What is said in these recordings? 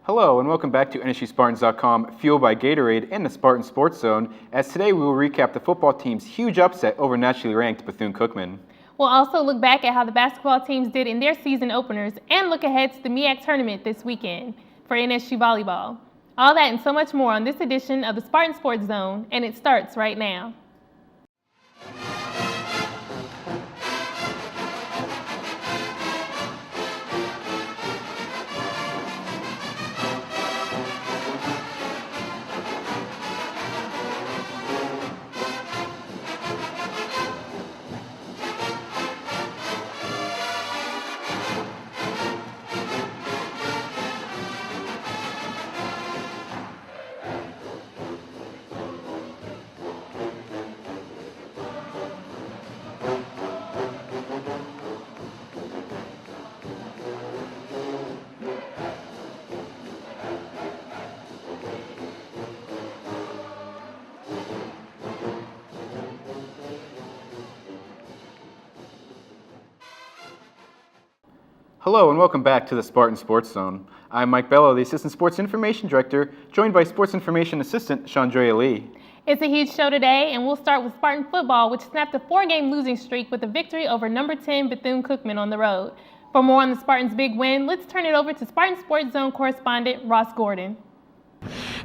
Hello and welcome back to NSUSpartans.com, fueled by Gatorade and the Spartan Sports Zone, as today we will recap the football team's huge upset over nationally ranked Bethune-Cookman. We'll also look back at how the basketball teams did in their season openers and look ahead to the MEAC tournament this weekend for NSU volleyball. All that and so much more on this edition of the Spartan Sports Zone, and it starts right now. Hello and welcome back to the Spartan Sports Zone. I'm Mike Bello, the Assistant Sports Information Director, joined by Sports Information Assistant Chandrea Lee. It's a huge show today, and we'll start with Spartan football, which snapped a 4-game losing streak with a victory over number 10 Bethune-Cookman on the road. For more on the Spartans' big win, let's turn it over to Spartan Sports Zone correspondent Ross Gordon.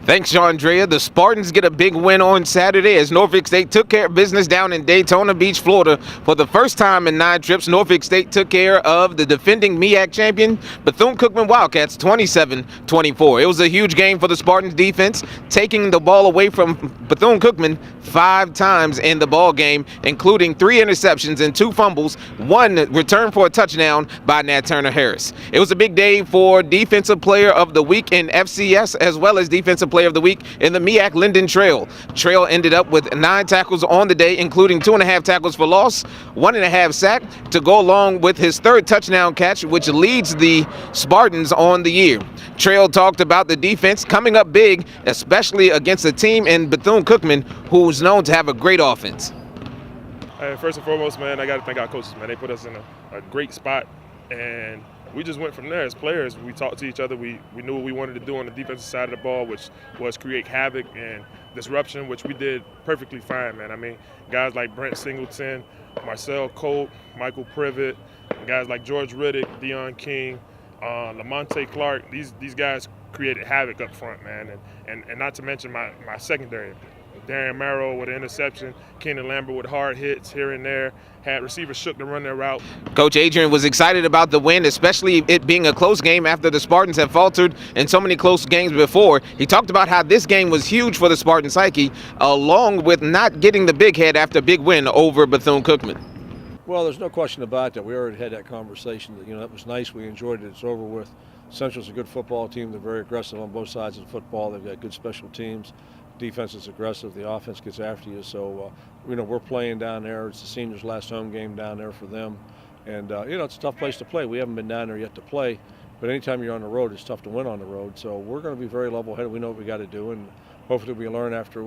Thanks, Andrea. The Spartans get a big win on Saturday as Norfolk State took care of business down in Daytona Beach, Florida. For the first time in 9 trips, Norfolk State took care of the defending MEAC champion, Bethune-Cookman Wildcats, 27-24. It was a huge game for the Spartans defense, taking the ball away from Bethune-Cookman 5 times in the ball game, including 3 interceptions and 2 fumbles, 1 return for a touchdown by Nat Turner Harris. It was a big day for Defensive Player of the Week in FCS, as well as Defensive Player of the Week in the MEAC Linden Trail. Trail ended up with 9 tackles on the day, including 2.5 tackles for loss, 1.5 sack, to go along with his 3rd touchdown catch, which leads the Spartans on the year. Trail talked about the defense coming up big, especially against a team in Bethune-Cookman who's known to have a great offense. First and foremost, man, I got to thank our coaches, man. They put us in a great spot, and we just went from there as players. We talked to each other. We knew what we wanted to do on the defensive side of the ball, which was create havoc and disruption, which we did perfectly fine, man. I mean, guys like Brent Singleton, Marcel Colt, Michael Privet, guys like George Riddick, Deion King, Lamonte Clark, these guys created havoc up front, man. And not to mention my secondary. Darren Merrill with an interception, Kenan Lambert with hard hits here and there, had receivers shook to run their route. Coach Adrian was excited about the win, especially it being a close game after the Spartans have faltered in so many close games before. He talked about how this game was huge for the Spartan psyche, along with not getting the big head after a big win over Bethune-Cookman. Well, there's no question about that. We already had that conversation. That was nice. We enjoyed it. It's over with. Central's a good football team. They're very aggressive on both sides of the football. They've got good special teams. Defense is aggressive. The offense gets after you. So, we're playing down there. It's the seniors' last home game down there for them. And, it's a tough place to play. We haven't been down there yet to play. But anytime you're on the road, it's tough to win on the road. So we're going to be very level-headed. We know what we got to do. And hopefully we learn after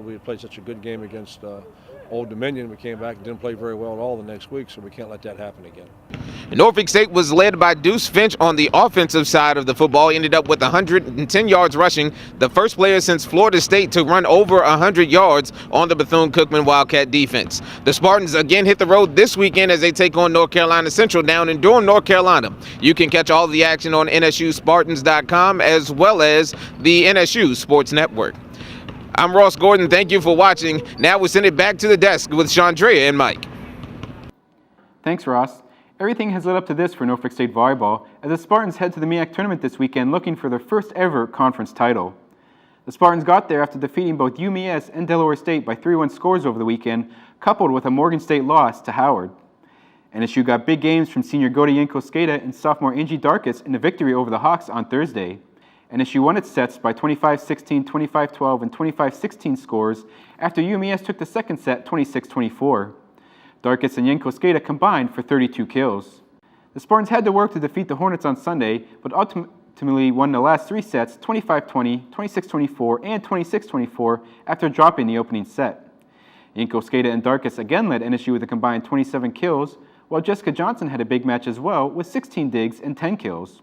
we played such a good game against Old Dominion. We came back and didn't play very well at all the next week, so we can't let that happen again. Norfolk State was led by Deuce Finch on the offensive side of the football. He ended up with 110 yards rushing, the first player since Florida State to run over 100 yards on the Bethune-Cookman Wildcat defense. The Spartans again hit the road this weekend as they take on North Carolina Central down in Durham, North Carolina. You can catch all the action on NSUSpartans.com as well as the NSU Sports Network. I'm Ross Gordon. Thank you for watching. Now we'll send it back to the desk with Chandrea and Mike. Thanks, Ross. Everything has led up to this for Norfolk State volleyball as the Spartans head to the MEAC tournament this weekend looking for their first ever conference title. The Spartans got there after defeating both UMES and Delaware State by 3-1 scores over the weekend, coupled with a Morgan State loss to Howard. NSU got big games from senior Godi Yankosketa and sophomore Angie Darkus in a victory over the Hawks on Thursday. NSU won its sets by 25-16, 25-12, and 25-16 scores after UMES took the second set 26-24. Darkus and Yankosketa combined for 32 kills. The Spartans had to work to defeat the Hornets on Sunday, but ultimately won the last 3 sets 25-20, 26-24, and 26-24 after dropping the opening set. Yankosketa and Darkus again led NSU with a combined 27 kills, while Jessica Johnson had a big match as well with 16 digs and 10 kills.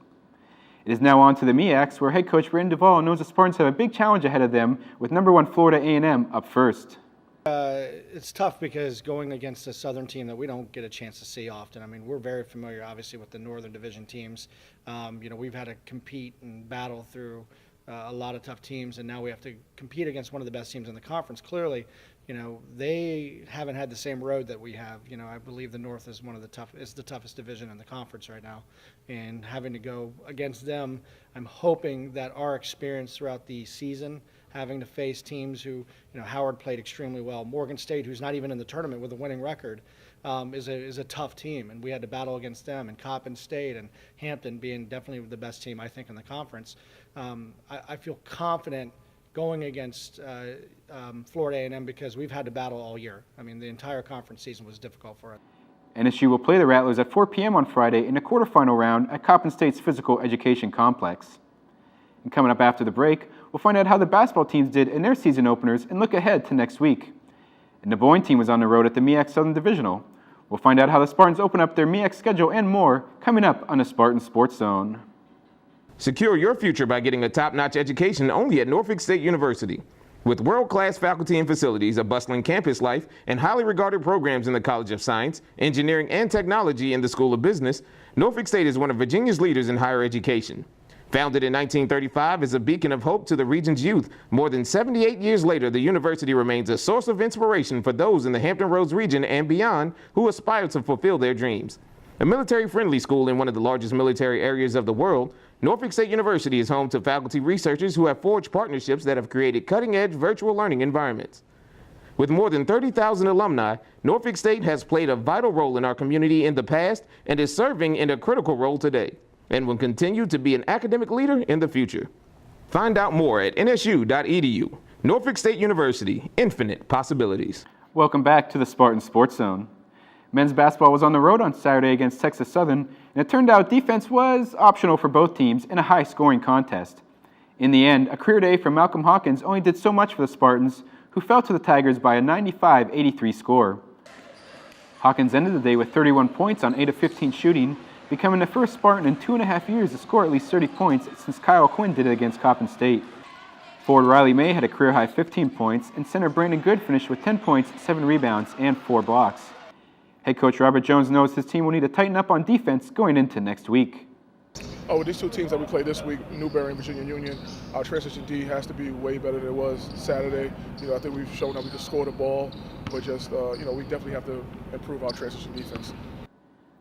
It is now on to the MEACs, where head coach Brandon Duvall knows the Spartans have a big challenge ahead of them, with number 1 Florida A&M up first. It's tough because going against a Southern team that we don't get a chance to see often. I mean, we're very familiar, obviously, with the Northern Division teams. We've had to compete and battle through a lot of tough teams, and now we have to compete against one of the best teams in the conference. Clearly, they haven't had the same road that we have. I believe the North is the toughest division in the conference right now, and having to go against them, I'm hoping that our experience throughout the season, having to face teams who, Howard played extremely well. Morgan State, who's not even in the tournament with a winning record, is a tough team, and we had to battle against them. And Coppin State and Hampton being definitely the best team, I think, in the conference. I feel confident going against Florida A&M because we've had to battle all year. I mean, the entire conference season was difficult for us. NSU will play the Rattlers at 4 p.m. on Friday in a quarterfinal round at Coppin State's Physical Education Complex. And coming up after the break, we'll find out how the basketball teams did in their season openers and look ahead to next week. And the Boyne team was on the road at the MEAC Southern Divisional. We'll find out how the Spartans open up their MEAC schedule and more coming up on the Spartan Sports Zone. Secure your future by getting a top-notch education only at Norfolk State University. With world-class faculty and facilities, a bustling campus life, and highly regarded programs in the College of Science, Engineering, and Technology in the School of Business, Norfolk State is one of Virginia's leaders in higher education. Founded in 1935 as a beacon of hope to the region's youth, more than 78 years later, the university remains a source of inspiration for those in the Hampton Roads region and beyond who aspire to fulfill their dreams. A military-friendly school in one of the largest military areas of the world, Norfolk State University is home to faculty researchers who have forged partnerships that have created cutting-edge virtual learning environments. With more than 30,000 alumni, Norfolk State has played a vital role in our community in the past and is serving in a critical role today, and will continue to be an academic leader in the future. Find out more at nsu.edu. Norfolk State University, infinite possibilities. Welcome back to the Spartan Sports Zone. Men's basketball was on the road on Saturday against Texas Southern, and it turned out defense was optional for both teams in a high-scoring contest. In the end, a career day for Malcolm Hawkins only did so much for the Spartans, who fell to the Tigers by a 95-83 score. Hawkins ended the day with 31 points on 8 of 15 shooting, becoming the first Spartan in 2.5 years to score at least 30 points since Kyle Quinn did it against Coppin State. Forward Riley May had a career-high 15 points, and center Brandon Good finished with 10 points, 7 rebounds, and 4 blocks. Head coach Robert Jones knows his team will need to tighten up on defense going into next week. With these two teams that we play this week, Newberry and Virginia Union, our transition D has to be way better than it was Saturday. I think we've shown that we can score the ball, but just, we definitely have to improve our transition defense.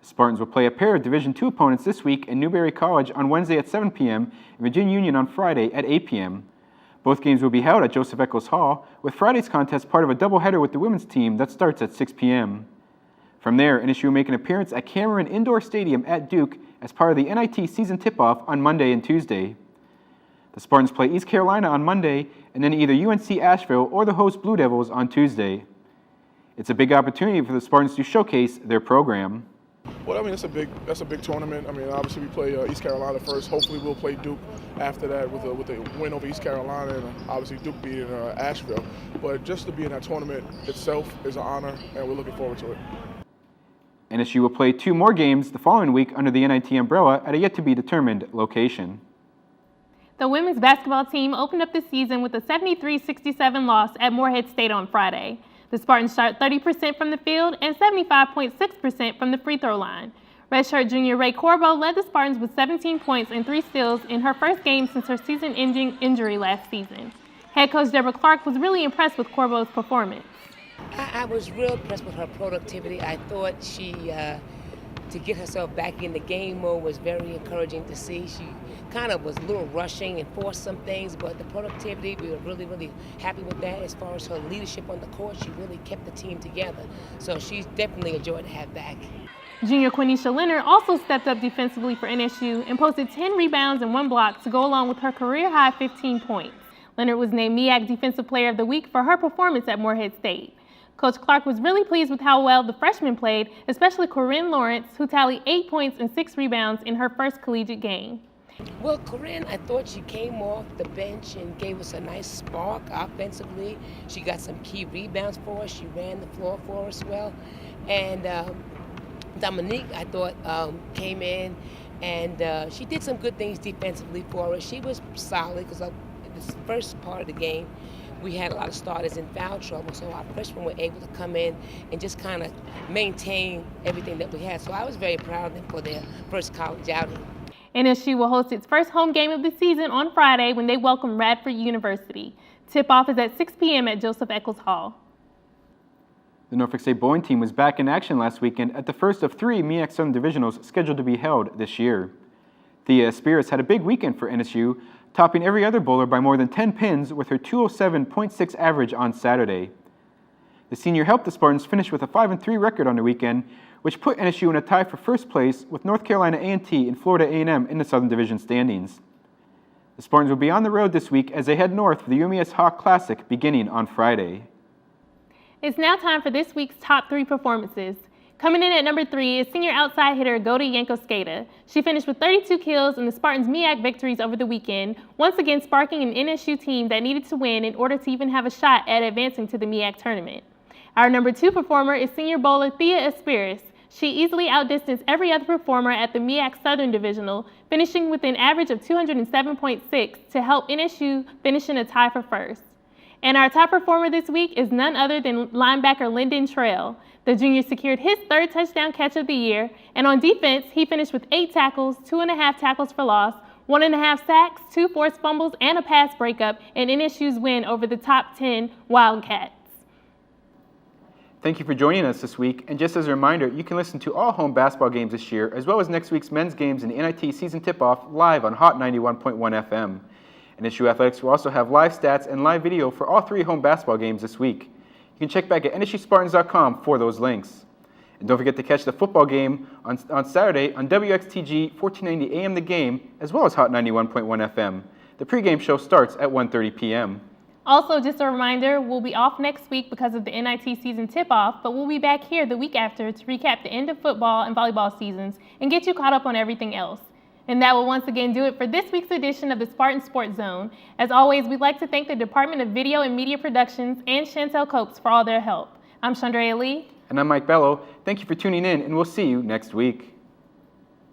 Spartans will play a pair of Division II opponents this week in Newberry College on Wednesday at 7 p.m. and Virginia Union on Friday at 8 p.m. Both games will be held at Joseph Eccles Hall, with Friday's contest part of a doubleheader with the women's team that starts at 6 p.m. From there, NSU will make an appearance at Cameron Indoor Stadium at Duke as part of the NIT season tip-off on Monday and Tuesday. The Spartans play East Carolina on Monday and then either UNC Asheville or the host Blue Devils on Tuesday. It's a big opportunity for the Spartans to showcase their program. Well, that's a big tournament. Obviously we play East Carolina first. Hopefully we'll play Duke after that with a win over East Carolina, and obviously Duke beating Asheville. But just to be in that tournament itself is an honor, and we're looking forward to it. NSU will play 2 more games the following week under the NIT umbrella at a yet-to-be-determined location. The women's basketball team opened up the season with a 73-67 loss at Morehead State on Friday. The Spartans shot 30% from the field and 75.6% from the free throw line. Redshirt junior Ray Corbo led the Spartans with 17 points and 3 steals in her first game since her season-ending injury last season. Head coach Deborah Clark was really impressed with Corbo's performance. I was real impressed with her productivity. I thought she, to get herself back in the game mode was very encouraging to see. She kind of was a little rushing and forced some things, but the productivity, we were really, really happy with that. As far as her leadership on the court, she really kept the team together. So she's definitely a joy to have back. Junior Quenisha Leonard also stepped up defensively for NSU and posted 10 rebounds and 1 block to go along with her career-high 15 points. Leonard was named MEAC Defensive Player of the Week for her performance at Morehead State. Coach Clark was really pleased with how well the freshmen played, especially Corinne Lawrence, who tallied 8 points and 6 rebounds in her first collegiate game. Well, Corinne, I thought she came off the bench and gave us a nice spark offensively. She got some key rebounds for us. She ran the floor for us well. And Dominique, I thought, came in And she did some good things defensively for us. She was solid because this first part of the game, we had a lot of starters in foul trouble, so our freshmen were able to come in and just kind of maintain everything that we had. So I was very proud of them for their first college outing. NSU will host its first home game of the season on Friday when they welcome Radford University. Tip-off is at 6 p.m. at Joseph Eccles Hall. The Norfolk State bowling team was back in action last weekend at the first of 3 MEAC Southern Divisionals scheduled to be held this year. Thea Aspiris had a big weekend for NSU, topping every other bowler by more than 10 pins with her 207.6 average on Saturday. The senior helped the Spartans finish with a 5-3 record on the weekend, which put NSU in a tie for first place with North Carolina A&T and Florida A&M in the Southern Division standings. The Spartans will be on the road this week as they head north for the UMES Hawk Classic beginning on Friday. It's now time for this week's top 3 performances. Coming in at number 3 is senior outside hitter Goda Yankoskeda. She finished with 32 kills in the Spartans' MEAC victories over the weekend, once again sparking an NSU team that needed to win in order to even have a shot at advancing to the MEAC tournament. Our number 2 performer is senior bowler Thea Aspiris. She easily outdistanced every other performer at the MEAC Southern Divisional, finishing with an average of 207.6 to help NSU finish in a tie for first. And our top performer this week is none other than linebacker Lyndon Trail. The junior secured his 3rd touchdown catch of the year, and on defense, he finished with 8 tackles, 2.5 tackles for loss, 1.5 sacks, 2 forced fumbles, and a pass breakup in NSU's win over the top 10 Wildcats. Thank you for joining us this week, and just as a reminder, you can listen to all home basketball games this year, as well as next week's men's games and the NIT season tip-off live on Hot 91.1 FM. NSU Athletics will also have live stats and live video for all 3 home basketball games this week. You can check back at NSUSpartans.com for those links. And don't forget to catch the football game on Saturday on WXTG 1490 AM The Game, as well as Hot 91.1 FM. The pregame show starts at 1:30 p.m. Also, just a reminder, we'll be off next week because of the NIT season tip-off, but we'll be back here the week after to recap the end of football and volleyball seasons and get you caught up on everything else. And that will once again do it for this week's edition of the Spartan Sports Zone. As always, we'd like to thank the Department of Video and Media Productions and Chantel Copes for all their help. I'm Chandrea Lee. And I'm Mike Bello. Thank you for tuning in, and we'll see you next week.